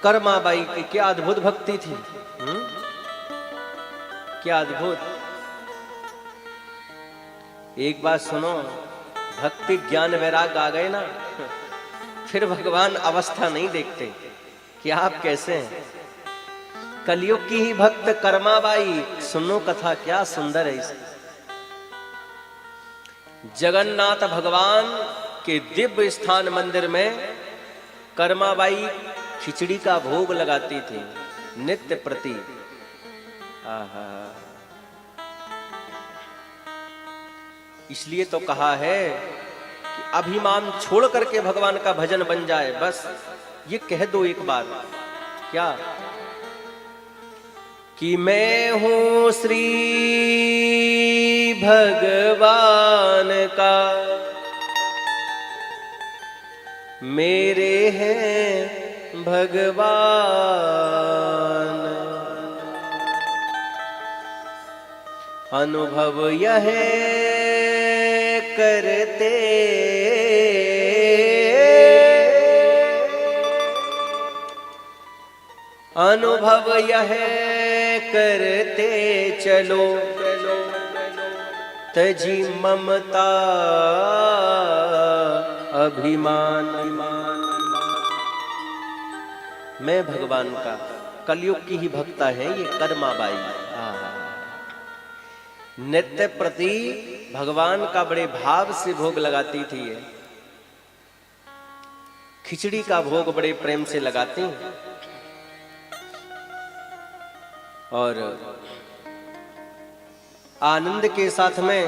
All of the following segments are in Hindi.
कर्माबाई की क्या अद्भुत भक्ति थी। क्या अद्भुत। एक बात सुनो, भक्ति ज्ञान वैराग आ गए ना, फिर भगवान अवस्था नहीं देखते कि आप कैसे हैं। कलयुग की ही भक्त कर्माबाई, सुनो कथा क्या सुंदर है इसकी। जगन्नाथ भगवान के दिव्य स्थान मंदिर में कर्माबाई खिचड़ी का भोग लगाती थी नित्य प्रति। आहा, इसलिए तो कहा है कि अभिमान छोड़ करके भगवान का भजन बन जाए। बस ये कह दो एक बार, क्या कि मैं हूं श्री भगवान का, मेरे हैं भगवान, अनुभव यह करते अनुभव यह करते चलो, तजी ममता अभिमान। मैं भगवान का, कलयुग की ही भक्ता है ये कर्माबाई। नित्य प्रति भगवान का बड़े भाव से भोग लगाती थी ये। खिचड़ी का भोग बड़े प्रेम से लगाती और आनंद के साथ में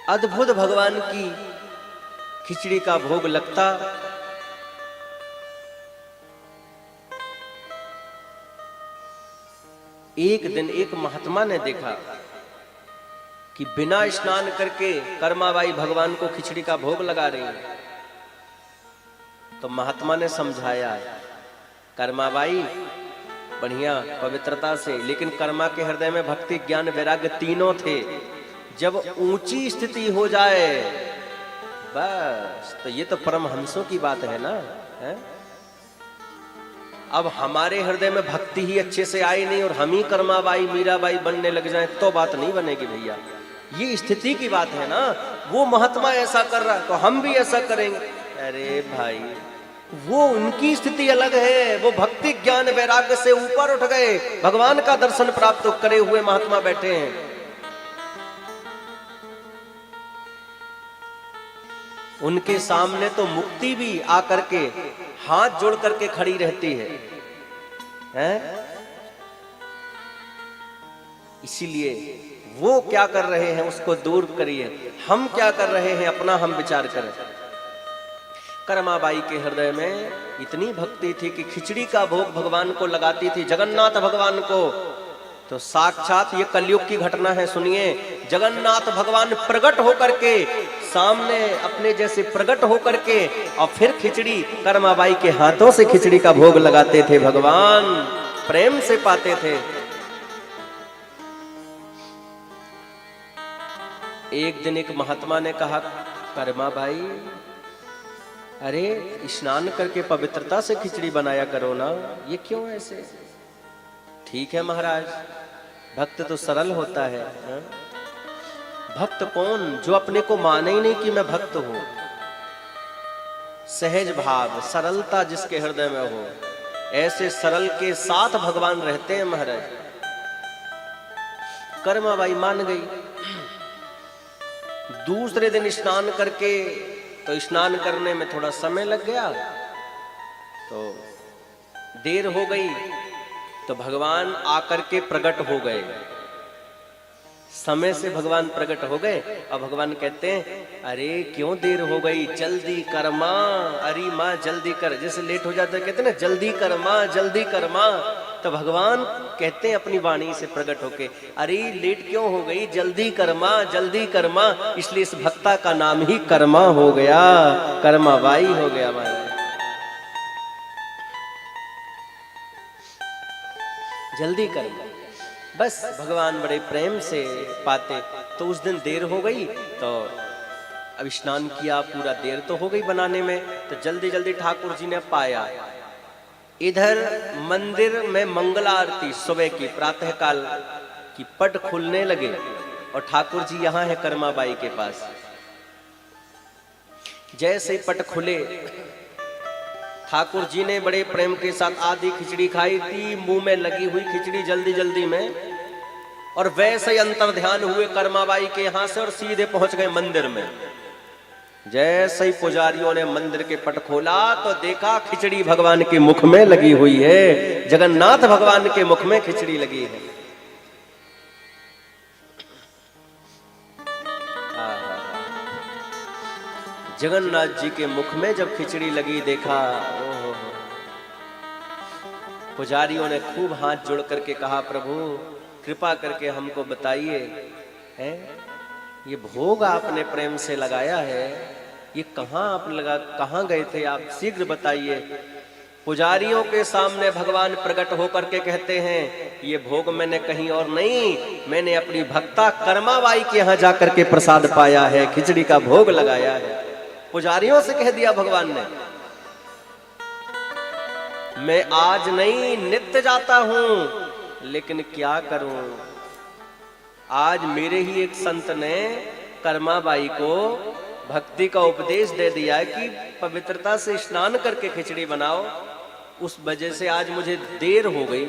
अद्भुत भगवान की खिचड़ी का भोग लगता। एक दिन एक महात्मा ने देखा कि बिना स्नान करके कर्माबाई भगवान को खिचड़ी का भोग लगा रही है। तो महात्मा ने समझाया, कर्माबाई बढ़िया पवित्रता से, लेकिन कर्मा के हृदय में भक्ति ज्ञान वैराग्य तीनों थे। जब ऊंची स्थिति हो जाए बस, तो ये तो परमहंसों की बात है ना, है? अब हमारे हृदय में भक्ति ही अच्छे से आई नहीं और हम ही कर्माबाई मीराबाई बनने लग जाएं तो बात नहीं बनेगी भैया। ये स्थिति की बात है ना। वो महात्मा ऐसा कर रहा है तो हम भी ऐसा करेंगे। अरे भाई, वो उनकी स्थिति अलग है, वो भक्ति ज्ञान वैराग्य से ऊपर उठ गए, भगवान का दर्शन प्राप्त करे हुए महात्मा बैठे हैं। उनके सामने तो मुक्ति भी आकर के हाथ जोड़ करके खड़ी रहती है, हैं? इसीलिए वो क्या कर रहे हैं उसको दूर करिए, हम क्या कर रहे हैं अपना हम विचार करें। कर्माबाई के हृदय में इतनी भक्ति थी कि खिचड़ी का भोग भगवान को लगाती थी, जगन्नाथ भगवान को। तो साक्षात ये कलयुग की घटना है, सुनिए। जगन्नाथ भगवान प्रकट होकर के सामने अपने जैसे प्रकट होकर के और फिर खिचड़ी कर्माबाई के हाथों से खिचड़ी का भोग लगाते थे, भगवान प्रेम से पाते थे। एक दिन एक महात्मा ने कहा, कर्माबाई अरे स्नान करके पवित्रता से खिचड़ी बनाया करो ना, ये क्यों ऐसे? ठीक है महाराज, भक्त तो सरल होता है, हा? भक्त कौन? जो अपने को माने ही नहीं कि मैं भक्त हूं। सहज भाव सरलता जिसके हृदय में हो, ऐसे सरल के साथ भगवान रहते हैं महाराज। कर्माबाई मान गई। दूसरे दिन स्नान करके, तो स्नान करने में थोड़ा समय लग गया, तो देर हो गई, तो भगवान आकर के प्रकट हो गए। समय से भगवान प्रकट हो गए और भगवान कहते हैं, अरे क्यों देर हो गई, जल्दी कर मां, अरे मां जल्दी कर। जैसे लेट हो जाता है कहते हैं ना, जल्दी कर मां, जल्दी कर मां। तो भगवान कहते हैं अपनी वाणी से प्रकट होके, अरे लेट क्यों हो गई, जल्दी कर मां, जल्दी कर मां। इसलिए इस भक्ता का नाम ही कर्मा हो गया, कर्माबाई हो गया महाराज। जल्दी कर, बस भगवान बड़े प्रेम से पाते। तो उस दिन देर हो गई, तो अब स्नान किया, पूरा देर तो हो गई बनाने में, तो जल्दी जल्दी ठाकुर जी ने पाया। इधर मंदिर में मंगला आरती सुबह की, प्रातः काल की पट खुलने लगे और ठाकुर जी यहाँ है कर्माबाई के पास। जैसे पट खुले, ठाकुर जी ने बड़े प्रेम के साथ आधी खिचड़ी खाई थी, मुंह में लगी हुई खिचड़ी जल्दी जल्दी में, और वैसे ही अंतर ध्यान हुए कर्माबाई के यहां से और सीधे पहुंच गए मंदिर में। जैसे ही पुजारियों ने मंदिर के पट खोला तो देखा खिचड़ी भगवान के मुख में लगी हुई है, जगन्नाथ भगवान के मुख में खिचड़ी लगी है। जगन्नाथ जी के मुख में जब खिचड़ी लगी देखा, ओहो, पुजारियों ने खूब हाथ जोड़ करके कहा, प्रभु कृपा करके हमको बताइए, हैं ये भोग आपने प्रेम से लगाया है, ये कहाँ आप लगा, कहाँ गए थे आप, शीघ्र बताइए। पुजारियों के सामने भगवान प्रकट होकर के कहते हैं, ये भोग मैंने कहीं और नहीं, मैंने अपनी भक्ता कर्माबाई के यहाँ जाकर के प्रसाद पाया है, खिचड़ी का भोग लगाया है। पुजारियों से कह दिया भगवान ने, मैं आज नहीं नित्य जाता हूं, लेकिन क्या करूं, आज मेरे ही एक संत ने कर्माबाई को भक्ति का उपदेश दे दिया है कि पवित्रता से स्नान करके खिचड़ी बनाओ, उस वजह से आज मुझे देर हो गई।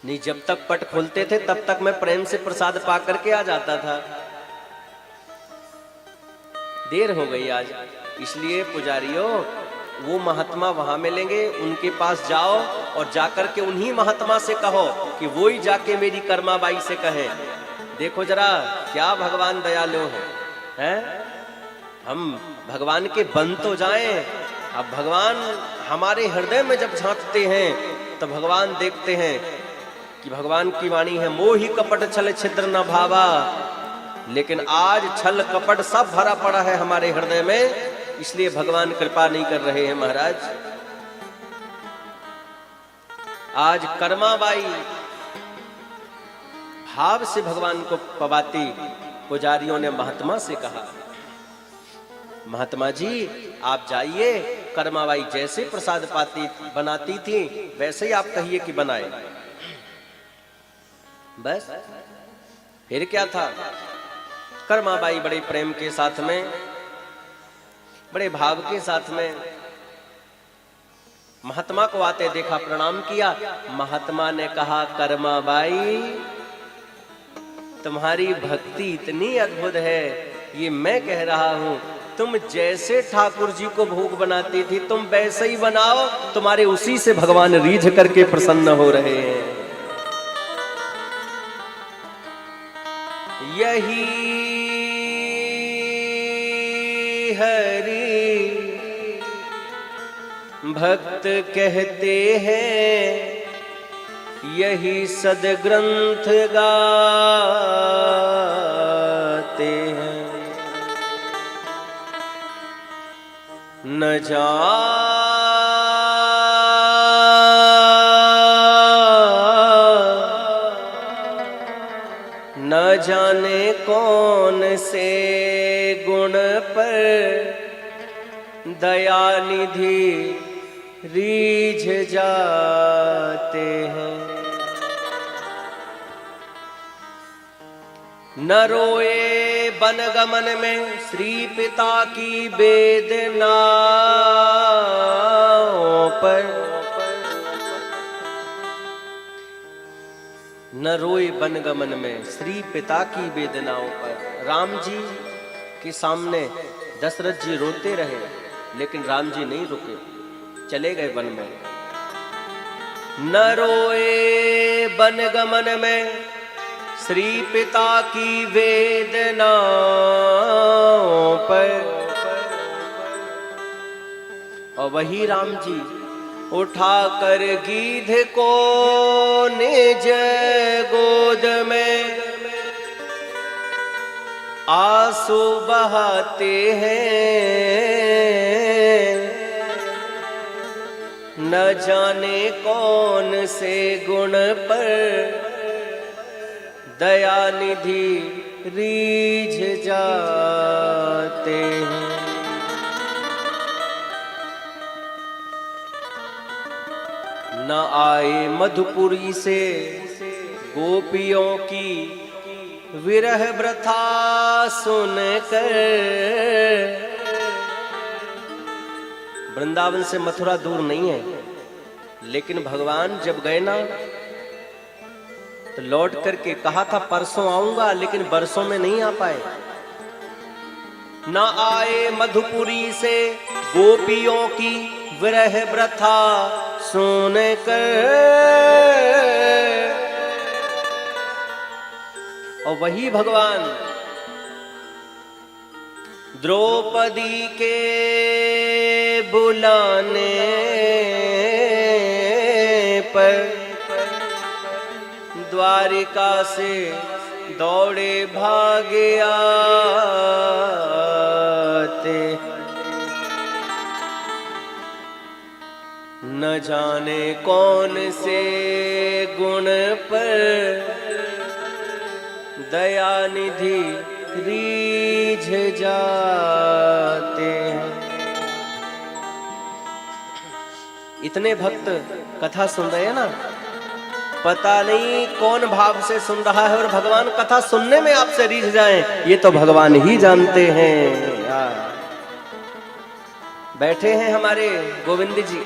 नहीं, जब तक पट खोलते थे तब तक मैं प्रेम से प्रसाद पा करके आ जाता था, देर हो गई आज। इसलिए पुजारियों, वो महात्मा वहां मिलेंगे, उनके पास जाओ और जाकर के उन्हीं महात्मा से कहो कि वो ही जाके मेरी कर्माबाई से कहे, देखो जरा क्या भगवान दयालु हैं, हम भगवान के बन तो जाएं। अब भगवान हमारे हृदय में जब झांकते हैं तो भगवान देखते हैं कि भगवान की वाणी है, मोहि कपट छल छिद्र न भावा। लेकिन आज छल कपट सब भरा पड़ा है हमारे हृदय में, इसलिए भगवान कृपा नहीं कर रहे हैं महाराज। आज कर्माबाई भाव से भगवान को पवाती, पुजारियों ने महात्मा से कहा, महात्मा जी आप जाइए, कर्माबाई जैसे प्रसाद पाती बनाती थी वैसे ही आप कहिए कि बनाए। बस फिर क्या था, कर्माबाई बड़े प्रेम के साथ में, बड़े भाव के साथ में महात्मा को आते देखा, प्रणाम किया। महात्मा ने कहा, कर्माबाई तुम्हारी भक्ति इतनी अद्भुत है, ये मैं कह रहा हूं, तुम जैसे ठाकुर जी को भोग बनाती थी तुम वैसे ही बनाओ, तुम्हारे उसी से भगवान रीझ करके प्रसन्न हो रहे हैं। यही हरि भक्त कहते हैं, यही सदग्रंथ गाते हैं। न जाने कौन से गुण पर दया निधि रीझ जाते हैं। न रोए बनगमन में श्री पिता की वेदनाओं पर, न रोए बनगमन में श्री पिता की वेदनाओं पर। राम जी के सामने दशरथ जी रोते रहे, लेकिन राम जी नहीं रुके, चले गए वन में। न रोए बनगमन में श्री पिता की वेदनाओं पर, और वही राम जी उठाकर गीध को निज गोद में आंसू बहाते हैं। न जाने कौन से गुण पर दया निधि रीझ जाते हैं। न आए मधुपुरी से गोपियों की विरह व्रथा सुनकर। वृंदावन से मथुरा दूर नहीं है, लेकिन भगवान जब गए ना तो लौट करके कहा था परसों आऊंगा, लेकिन बरसों में नहीं आ पाए। न आए मधुपुरी से गोपियों की विरह व्रथा सुनकर। और वही भगवान द्रौपदी के बुलाने पर द्वारिका से दौड़े भागे आते। न जाने कौन से गुण पर दया निधि रीझ जाते हैं। इतने भक्त कथा सुन रहे हैं ना, पता नहीं कौन भाव से सुन रहा है, और भगवान कथा सुनने में आपसे रीझ जाएं, ये तो भगवान ही जानते हैं यार। बैठे हैं हमारे गोविंद जी,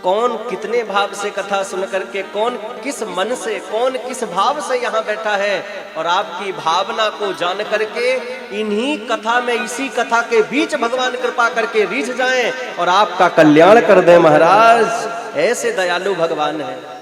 कौन कितने भाव से कथा सुन करके, कौन किस मन से, कौन किस भाव से यहाँ बैठा है, और आपकी भावना को जान करके इन्हीं कथा में, इसी कथा के बीच भगवान कृपा करके रीझ जाएं और आपका कल्याण कर दे महाराज। ऐसे दयालु भगवान है।